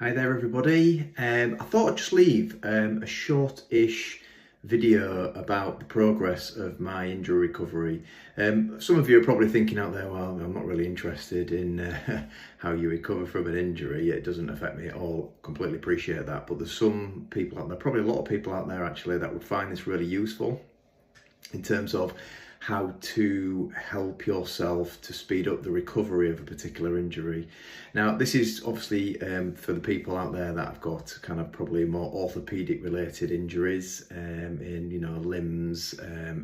Hi there everybody. I thought I'd just leave a short-ish video about the progress of my injury recovery. Some of you are probably thinking out there, well, I'm not really interested in how you recover from an injury. It doesn't affect me at all. Completely appreciate that. But there's some people out there, probably a lot of people out there actually, that would find this really useful in terms of how to help yourself to speed up the recovery of a particular injury. Now, this is obviously for the people out there that have got kind of probably more orthopedic related injuries in, limbs,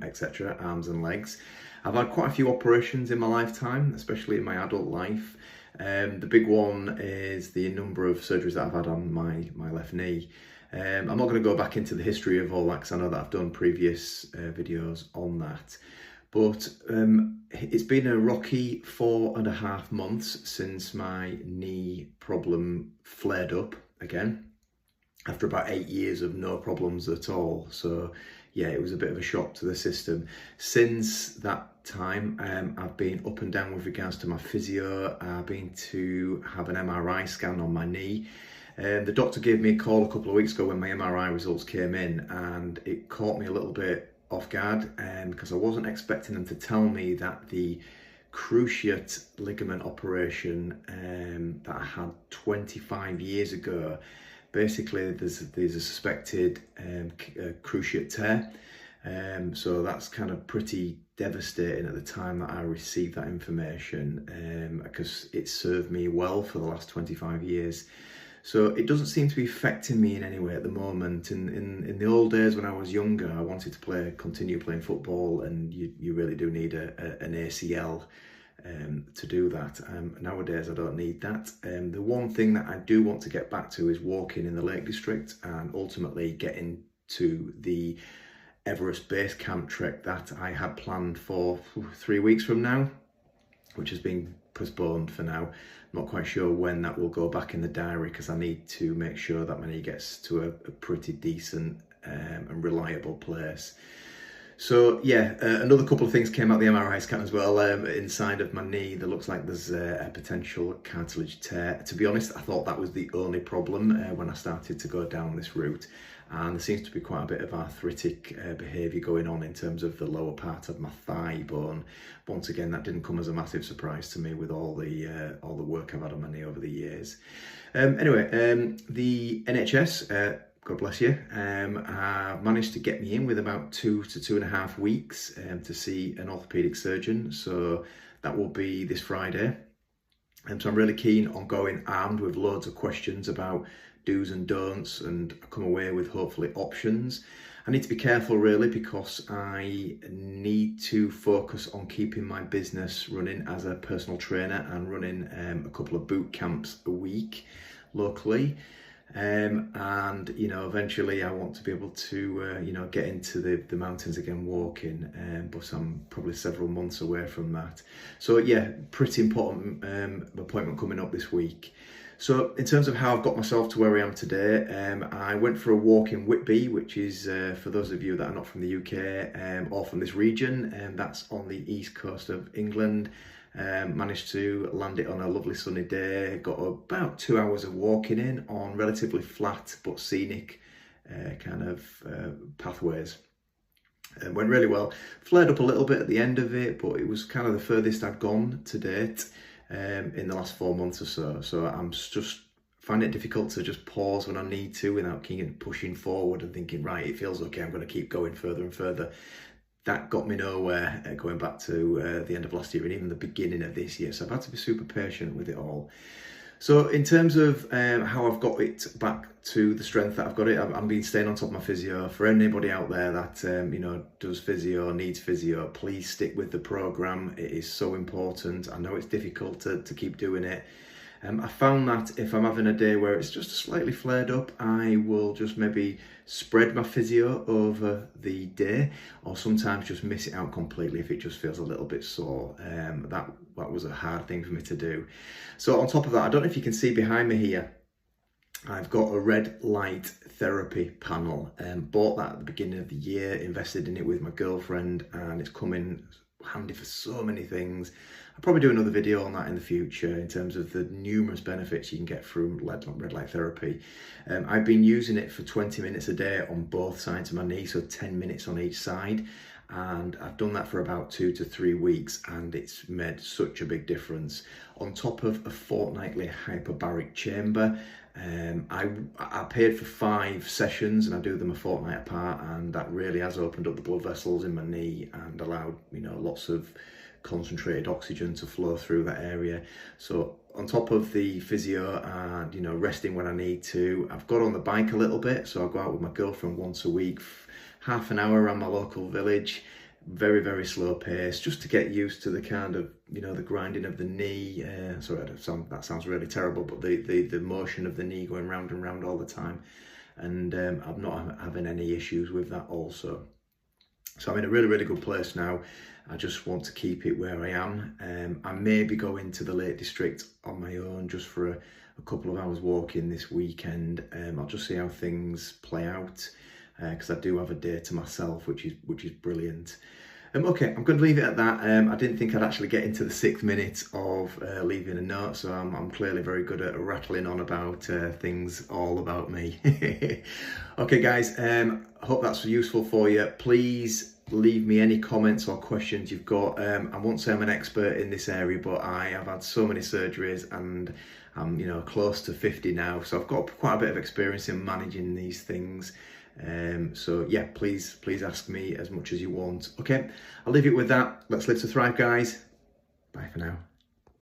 etc., arms and legs. I've had quite a few operations in my lifetime, especially in my adult life. The big one is the number of surgeries that I've had on my left knee. I'm not going to go back into the history of all that because I know that I've done previous videos on that. But it's been a rocky 4.5 months since my knee problem flared up again, after about 8 years of no problems at all. So yeah, it was a bit of a shock to the system. Since that time, I've been up and down with regards to my physio. I've been to have an MRI scan on my knee. The doctor gave me a call a couple of weeks ago when my MRI results came in, and it caught me a little bit off guard because I wasn't expecting them to tell me that the cruciate ligament operation that I had 25 years ago, basically there's a suspected cruciate tear. So that's kind of pretty devastating at the time that I received that information, because it served me well for the last 25 years. So it doesn't seem to be affecting me in any way at the moment. In the old days when I was younger, I wanted to continue playing football, and you really do need an ACL to do that. Nowadays I don't need that. The one thing that I do want to get back to is walking in the Lake District and ultimately getting to the Everest Base Camp trek that I had planned for 3 weeks from now, which has been postponed for now. I'm not quite sure when that will go back in the diary because I need to make sure that my knee gets to a pretty decent and reliable place. So yeah, another couple of things came out the MRI scan as well. Inside of my knee, there looks like there's a potential cartilage tear. To be honest, I thought that was the only problem when I started to go down this route. And there seems to be quite a bit of arthritic behaviour going on in terms of the lower part of my thigh bone. Once again, that didn't come as a massive surprise to me with all the work I've had on my knee over the years. Anyway, the NHS, God bless you, have managed to get me in with about 2 to 2.5 weeks to see an orthopaedic surgeon. So that will be this Friday. So I'm really keen on going armed with loads of questions about do's and don'ts, and come away with hopefully options. I need to be careful really because I need to focus on keeping my business running as a personal trainer and running a couple of boot camps a week locally. And eventually I want to be able to get into the mountains again walking, but I'm probably several months away from that. So yeah, pretty important appointment coming up this week. So in terms of how I've got myself to where I am today, I went for a walk in Whitby, which is, for those of you that are not from the UK or from this region, that's on the east coast of England. Managed to land it on a lovely sunny day, got about 2 hours of walking in on relatively flat but scenic pathways. Went really well. Flared up a little bit at the end of it, but it was kind of the furthest I'd gone to date in the last 4 months or so. So I'm just finding it difficult to just pause when I need to without pushing forward and thinking, right, it feels okay, I'm going to keep going further and further. That got me nowhere going back to the end of last year and even the beginning of this year. So I've had to be super patient with it all. So in terms of how I've got it back to the strength that I've got it, I've been staying on top of my physio. For anybody out there that does physio, needs physio, please stick with the program. It is so important. I know it's difficult to keep doing it. I found that if I'm having a day where it's just slightly flared up, I will just maybe spread my physio over the day, or sometimes just miss it out completely if it just feels a little bit sore. That was a hard thing for me to do. So on top of that, I don't know if you can see behind me here, I've got a red light therapy panel, and bought that at the beginning of the year, invested in it with my girlfriend, and it's coming handy for so many things. I'll probably do another video on that in the future in terms of the numerous benefits you can get from red light therapy. I've been using it for 20 minutes a day on both sides of my knee, so 10 minutes on each side. And I've done that for about 2 to 3 weeks, and it's made such a big difference. On top of a fortnightly hyperbaric chamber, I paid for 5 sessions, and I do them a fortnight apart, and that really has opened up the blood vessels in my knee and allowed, you know, lots of concentrated oxygen to flow through that area. So on top of the physio and, you know, resting when I need to, I've got on the bike a little bit. So I go out with my girlfriend once a week, half an hour around my local village, very, very slow pace, just to get used to the kind of, you know, the grinding of the knee. Sorry, that sounds really terrible, but the motion of the knee going round and round all the time. And I'm not having any issues with that also. So I'm in a really, really good place now. I just want to keep it where I am. I may be going to the Lake District on my own just for a couple of hours walking this weekend. I'll just see how things play out, because I do have a day to myself, which is brilliant. Okay, I'm going to leave it at that. I didn't think I'd actually get into the 6th minute of leaving a note, so I'm clearly very good at rattling on about things all about me. Okay, guys, I hope that's useful for you. Please leave me any comments or questions you've got. I won't say I'm an expert in this area, but I have had so many surgeries, and I'm, you know, close to 50 now, so I've got quite a bit of experience in managing these things. So yeah, please ask me as much as you want. Okay, I'll leave it with that. Let's live to thrive, guys. Bye for now.